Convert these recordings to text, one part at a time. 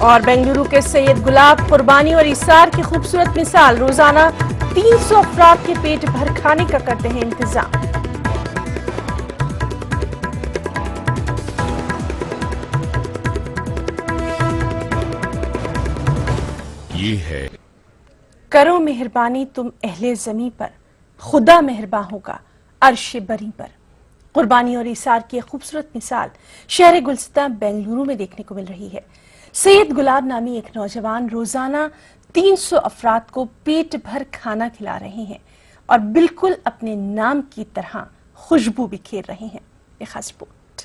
اور بنگلورو کے سید گلاب قربانی اور ایثار کی خوبصورت مثال، روزانہ 300 افراد کے پیٹ بھر کھانے کا کرتے ہیں انتظام۔ یہ ہے کرو مہربانی تم اہل زمیں پر، خدا مہرباں ہوگا عرش بری پر۔ قربانی اور ایثار کی ایک خوبصورت مثال شہر گلستہ بنگلورو میں دیکھنے کو مل رہی ہے۔ سید گلاب نامی ایک نوجوان روزانہ 300 افراد کو پیٹ بھر کھانا کھلا رہے ہیں اور بالکل اپنے نام کی طرح خوشبو بکھیر رہے ہیں۔ ایک خاص رپورٹ۔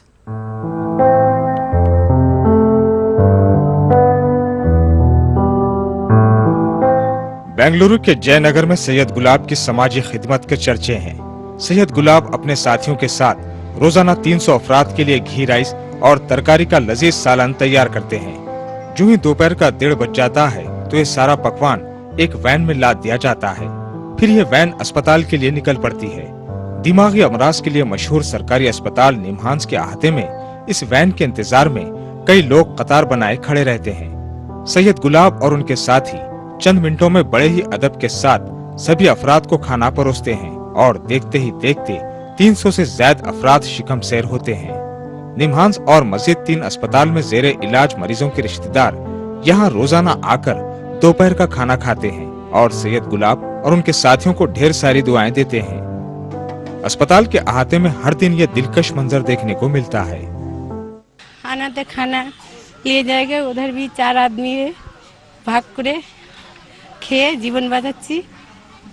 بنگلورو کے جے نگر میں سید گلاب کی سماجی خدمت کے چرچے ہیں۔ سید گلاب اپنے ساتھیوں کے ساتھ روزانہ 300 افراد کے لیے گھی رائس اور ترکاری کا لذیذ سالن تیار کرتے ہیں۔ جو ہی دوپہر کا 1:30 بج جاتا ہے تو یہ سارا پکوان ایک وین میں لاد دیا جاتا ہے۔ پھر یہ وین اسپتال کے لیے نکل پڑتی ہے۔ دماغی امراض کے لیے مشہور سرکاری اسپتال نیمہانس کے احاطے میں اس وین کے انتظار میں کئی لوگ قطار بنائے کھڑے رہتے ہیں۔ سید گلاب اور ان کے ساتھی چند منٹوں میں بڑے ہی ادب کے ساتھ سبھی افراد کو کھانا پروستے ہیں اور دیکھتے ہی دیکھتے 300 سے زائد افراد شکم سیر ہوتے ہیں۔ نیمہانس اور مزید 3 اسپتال میں زیر علاج مریضوں کے رشتہ دار یہاں روزانہ آ کر دوپہر کا کھانا کھاتے ہیں اور سید گلاب اور ان کے ساتھیوں کو ڈھیر ساری دعائیں دیتے ہیں۔ اسپتال کے احاطے میں ہر دن یہ دلکش منظر دیکھنے کو ملتا ہے۔ کھانا لے جائے گا، ادھر بھی 4 آدمی بھاگ کرے کھے جیون بات اچھی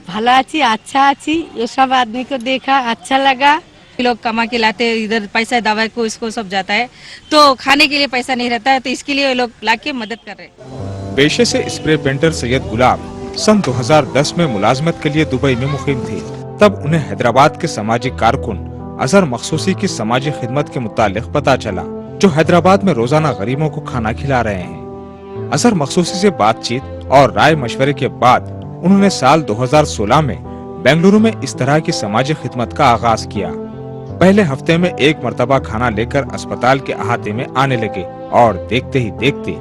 بھلا اچھی اچھا اچھی، یہ سب آدمی کو دیکھا اچھا لگا۔ لوگ کما کے لاتے، ادھر پیسہ دوائی کو اس کو سب جاتا ہے، تو کھانے کے لیے پیسہ نہیں رہتا ہے، تو اس کے لیے لوگ لا کے مدد کر رہے ہیں۔ پیشے سے اسپرے پینٹر سید گلاب سن 2010 میں ملازمت کے لیے دبئی میں مقیم تھے۔ تب انہیں حیدرآباد کے سماجی کارکن اظہر مخصوصی کی سماجی خدمت کے متعلق پتہ چلا، جو حیدرآباد میں روزانہ غریبوں کو کھانا کھلا رہے ہیں۔ اظہر مخصوصی سے بات چیت اور رائے مشورے کے بعد انہوں نے سال 2016 میں بنگلورو میں اس طرح کی سماجی خدمت کا آغاز کیا۔ پہلے ہفتے میں 1 مرتبہ کھانا لے کر اسپتال کے احاطے میں آنے لگے اور دیکھتے ہی دیکھتے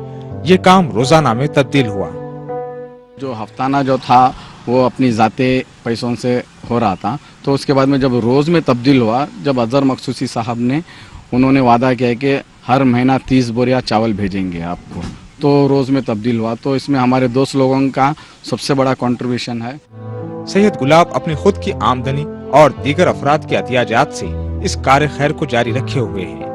یہ کام روزانہ میں تبدیل ہوا۔ جو ہفتانہ جو تھا وہ اپنی ذاتی پیسوں سے ہو رہا تھا، تو اس کے بعد میں جب روز میں تبدیل ہوا، جب اظہر مخصوصی صاحب نے انہوں نے وعدہ کیا کہ ہر مہینہ 30 بوریاں چاول بھیجیں گے آپ کو، تو روز میں تبدیل ہوا۔ تو اس میں ہمارے دوست لوگوں کا سب سے بڑا کنٹریبیوشن ہے۔ سید گلاب اپنی خود کی آمدنی اور دیگر افراد کے عطیات سے اس کار خیر کو جاری رکھے ہوئے ہیں۔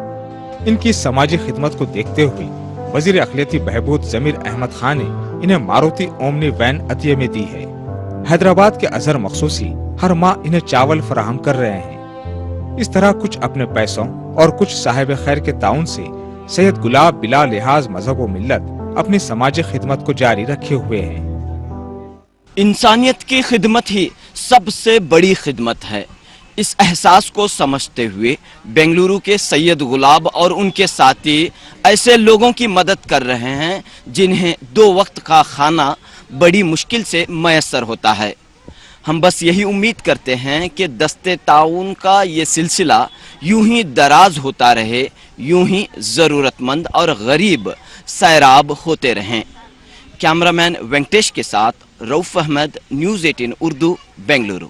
ان کی سماجی خدمت کو دیکھتے ہوئے وزیر اقلیتی بہبود ضمیر احمد خان نے انہیں ماروتی اومنی وین عطیے میں دی ہے۔ حیدرآباد کے اظہر مخصوصی ہر ماہ انہیں چاول فراہم کر رہے ہیں۔ اس طرح کچھ اپنے پیسوں اور کچھ صاحب خیر کے تعاون سے سید گلاب بلا لحاظ مذہب و ملت اپنی سماجی خدمت کو جاری رکھے ہوئے ہیں۔ انسانیت کی خدمت ہی سب سے بڑی خدمت ہے۔ اس احساس کو سمجھتے ہوئے بنگلورو کے سید گلاب اور ان کے ساتھی ایسے لوگوں کی مدد کر رہے ہیں جنہیں 2 وقت کا کھانا بڑی مشکل سے میسر ہوتا ہے۔ ہم بس یہی امید کرتے ہیں کہ دستے تعاون کا یہ سلسلہ یوں ہی دراز ہوتا رہے، یوں ہی ضرورت مند اور غریب سیراب ہوتے رہیں۔ کیمرامین وینکٹیش کے ساتھ رؤف احمد، نیوز 18 اردو، بنگلورو۔